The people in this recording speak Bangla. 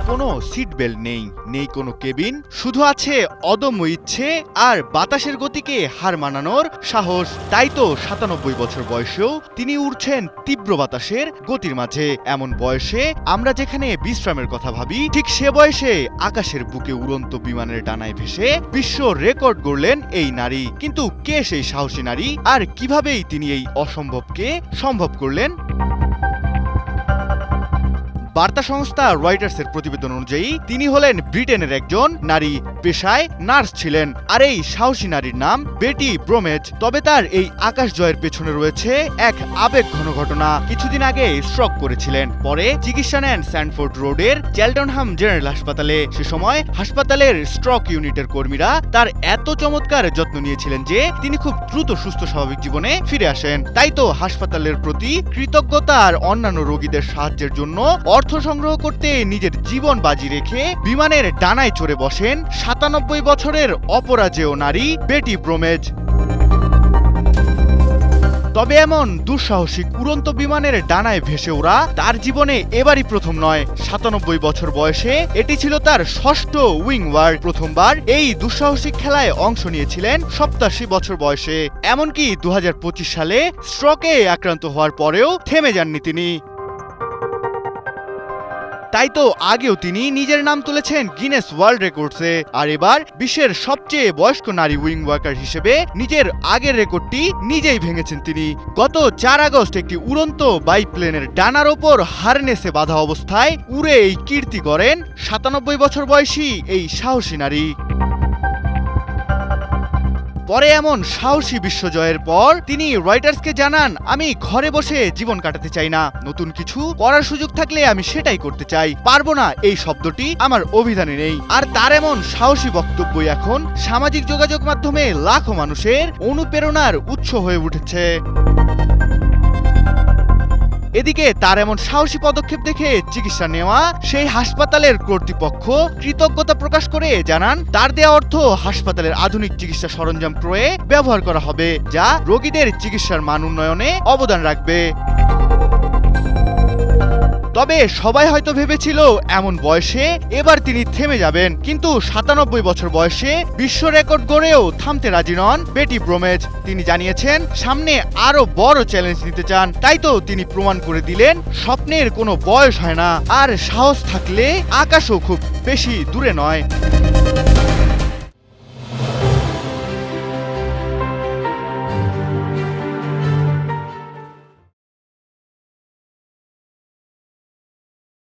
কোনো সিট বেল্ট নেই, নেই কোনো কেবিন, শুধু আছে অদম্য ইচ্ছে আর বাতাসের গতিকে হার মানানোর সাহস। তাই তো ৯৭ বছর বয়সেও তিনি উড়ছেন তীব্র বাতাসের গতির মাঝে। এমন বয়সে আমরা যেখানে বিশ্রামের কথা ভাবি, ঠিক সে বয়সে আকাশের বুকে উড়ন্ত বিমানের ডানায় ভেসে বিশ্ব রেকর্ড গড়লেন এই নারী। কিন্তু কে সেই সাহসী নারী, আর কিভাবেই তিনি এই অসম্ভবকে সম্ভব করলেন? বার্তা সংস্থা রয়টার্সের প্রতিবেদন অনুযায়ী তিনি হলেন ব্রিটেনের একজন নারী, পেশায় নার্স ছিলেন। আর এই সাহসী নারীর নাম বেটি ব্রোমেজ। তবে তার এই আকাশ জয়ের পেছনে রয়েছে এক আবেগঘন ঘটনা। কিছুদিন আগে স্ট্রোক করেছিলেন, পরে চিকিৎসা নেন স্যান্ডফোর্ড রোডের চেলটনহাম জেনারেল হাসপাতালে। সে সময় হাসপাতালের স্ট্রোক ইউনিটের কর্মীরা তার এত চমৎকার যত্ন নিয়েছিলেন যে তিনি খুব দ্রুত সুস্থ স্বাভাবিক জীবনে ফিরে আসেন। তাই তো হাসপাতালের প্রতি কৃতজ্ঞতা আর অন্যান্য রোগীদের সাহায্যের জন্য অর্থ সংগ্রহ করতে নিজের জীবন বাজি রেখে বিমানের ডানায় চড়ে বসেন ৯৭ বছরের অপরাজেয় নারী বেটি ব্রোমেজ। তবে এমন দুঃসাহসিক উড়ন্ত বিমানের ডানায় ভেসে ওড়া তার জীবনে এবারই প্রথম নয়। ৯৭ বছর বয়সে এটি ছিল তার ষষ্ঠ উইং ওয়ার। প্রথমবার এই দুঃসাহসিক খেলায় অংশ নিয়েছিলেন ৮৭ বছর বয়সে। এমনকি ২০২৫ সালে স্ট্রোকে আক্রান্ত হওয়ার পরেও থেমে যাননি তিনি। তাই তো আগেও তিনি নিজের নাম তুলেছেন গিনেস ওয়ার্ল্ড রেকর্ডসে। আর এবার বিশ্বের সবচেয়ে বয়স্ক নারী উইং ওয়ার্কার হিসেবে নিজের আগের রেকর্ডটি নিজেই ভেঙেছেন তিনি। গত ৪ আগস্ট একটি উড়ন্ত বাইপ্লেনের ডানার ওপর হারনেসে বাঁধা অবস্থায় উড়ে এই কীর্তি করেন ৯৭ বছর বয়সী এই সাহসী নারী। পরে এমন সাহসী বিশ্বজয়ের পর তিনি রয়টার্সকে জানান, আমি ঘরে বসে জীবন কাটাতে চাই না, নতুন কিছু করার সুযোগ থাকলে আমি সেটাই করতে চাই, পারবো না এই শব্দটি আমার অভিধানে নেই। আর তার এমন সাহসী বক্তব্যই এখন সামাজিক যোগাযোগ মাধ্যমে লাখো মানুষের অনুপ্রেরণার উৎস হয়ে উঠেছে। এদিকে তার এমন সাহসী পদক্ষেপ দেখে চিকিৎসা নেওয়া সেই হাসপাতালের কর্তৃপক্ষ কৃতজ্ঞতা প্রকাশ করে জানান, তার দেয়া অর্থ হাসপাতালের আধুনিক চিকিৎসা সরঞ্জাম ক্রয়ে ব্যবহার করা হবে, যা রোগীদের চিকিৎসার মান উন্নয়নে অবদান রাখবে। তবে সবাই হয়তো ভেবেছিল এমন বয়সে এবার তিনি থেমে যাবেন, কিন্তু ৯৭ বছর বয়সে বিশ্ব রেকর্ড গড়েও থামতে রাজি নন বেটি ব্রোমেজ। তিনি জানিয়েছেন সামনে আরো বড় চ্যালেঞ্জ নিতে চান। তাই তো তিনি প্রমাণ করে দিলেন স্বপ্নের কোনো বয়স হয় না, আর সাহস থাকলে আকাশও খুব বেশি দূরে নয়।